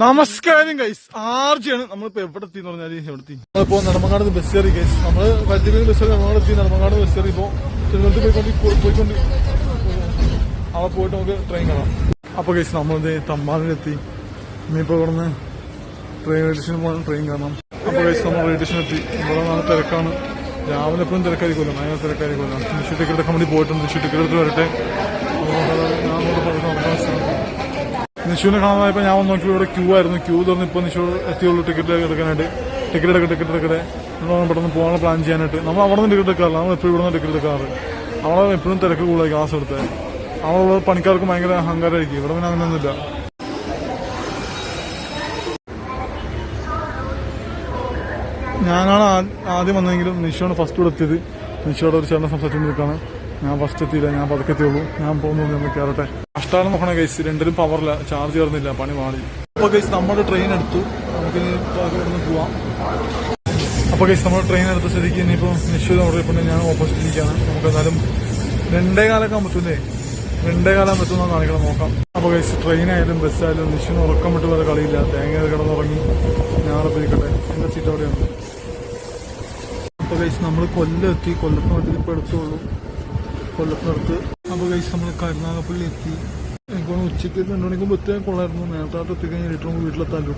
നമസ്കാരം ഗൈസ്, ആർജിയാണ്. നമ്മളിപ്പോ എവിടെ എത്തി എന്ന് പറഞ്ഞാല് നമ്മളിപ്പോ നെടുമങ്ങാട് ബസ് കയറി ഗൈസ്. നമ്മള് വൈദ്യുതി ബസ് കയറി നെടുമങ്ങാട് എത്തി. നെടുമങ്ങാട് ബസ് കയറി ഇപ്പോ തിരുവനന്തപുരത്ത് പോയിക്കൊണ്ട് അവിടെ പോയിട്ട് നമുക്ക് ട്രെയിൻ കാണാം. അപ്പൊ ഗൈസ് നമ്മളിത് തമ്പാനിലെത്തി. ഇനിയിപ്പോ ഇവിടുന്ന് റെയിൽവേ സ്റ്റേഷനിൽ പോകണം, ട്രെയിൻ കാണാം. അപ്പൊ ഗൈസ് നമ്മൾ റെയിൽവേ സ്റ്റേഷനിൽ എത്തി. ഇവിടെ നല്ല തിരക്കാണ്. രാവിലെ എപ്പോഴും തിരക്കായിരിക്കുമല്ലോ, ഭയങ്കര തിരക്കായിരിക്കുമല്ലോ. നിശ്ചയ ടിക്കറ്റ് എടുക്കാൻ വേണ്ടി പോയിട്ടുണ്ട്. നിശ്ചയ ടിക്കറ്റ് എടുത്ത് വരട്ടെ. ഞാൻ നിഷുവിനെ കാണാതായപ്പോ ഞാൻ വന്ന് നോക്കിയപ്പോൾ ഇവിടെ ക്യൂ ആയിരുന്നു. ക്യൂ തുറന്ന് ഇപ്പൊ നിഷു എത്തിയുള്ളൂ ടിക്കറ്റ് എടുക്കാനായിട്ട്. ടിക്കറ്റ് എടുക്കട്ടെ നമ്മൾ പെട്ടെന്ന് പോകാനുള്ള പ്ലാൻ ചെയ്യാനായിട്ട്. നമ്മൾ അവിടെ നിന്ന് ടിക്കറ്റ് എടുക്കാറില്ല, നമ്മൾ എപ്പോഴും ഇവിടെ നിന്ന് ടിക്കറ്റ് എടുക്കാറ്. അവിടെ എപ്പോഴും തിരക്ക് കൂടുതലായി ക്ലാസ് എടുത്ത്. അവിടെ പണിക്കാർക്ക് ഭയങ്കര അഹങ്കാരമായിരിക്കും. ഇവിടെ പിന്നെ അങ്ങനെയൊന്നുമില്ല. ഞാനാണ് ആദ്യം വന്നെങ്കിലും നിഷുവാണ് ഫസ്റ്റ് ഇവിടെ എത്തിയത്. നിഷുവിടെ ഒരു ചേട്ടനെ സംസാരിച്ചു നിൽക്കാണ്. ഞാൻ ഫസ്റ്റ് എത്തിയില്ല, ഞാൻ പതുക്കെ എത്തിയുള്ളൂ. ഞാൻ പോകുന്നു, നമ്മൾ കയറട്ടെ. കഷ്ടാലം നോക്കണേ ഗൈസ്, രണ്ടിലും പവറില്ല, ചാർജ് കയറുന്നില്ല, പണി മാറി. അപ്പൊ ഗൈസ് നമ്മുടെ ട്രെയിൻ എടുത്തു, നമുക്കിനി ഇവിടുന്ന് പോവാം. അപ്പൊ ഗൈസ് നമ്മുടെ ട്രെയിൻ എടുത്ത സ്ഥിതിക്ക് ഇനിയിപ്പോ നിശ്ചയം പറഞ്ഞിട്ടുണ്ട്. ഞാൻ ഓപ്പോസിറ്റ് ഇരിക്കുകയാണ്. നമുക്ക് എന്തായാലും 2:15 പറ്റൂലേ, 2:15 പറ്റുന്ന കാണിക്കണം, നോക്കാം. അപ്പൊ ഗൈസ് ട്രെയിനായാലും ബസ്സായാലും നിശ്ചയം ഉറക്കം വിട്ട് വരെ കളിയില്ല. തേങ്ങ കിടന്നുറങ്ങി. ഞാനവിടെ പോയിക്കട്ടെ, എന്റെ സീറ്റ് അവിടെയാണ്. അപ്പൊ ഗൈസ് നമ്മൾ കൊല്ലം എത്തി. കൊല്ലത്തിന് ഇപ്പൊ എടുത്തുള്ളൂ, കൊല്ലത്തിനടുത്ത്. അപ്പൊ ഗൈസ് നമ്മൾ കരുനാഗപ്പള്ളി എത്തി. എനിക്ക് ഉച്ചയ്ക്ക് 2 മണിക്ക് എത്തിയാൽ കൊള്ളായിരുന്നു. നേരത്തെ എത്തിക്കഴിഞ്ഞാൽ 8 മണിക്ക് വീട്ടിലെത്താമല്ലോ.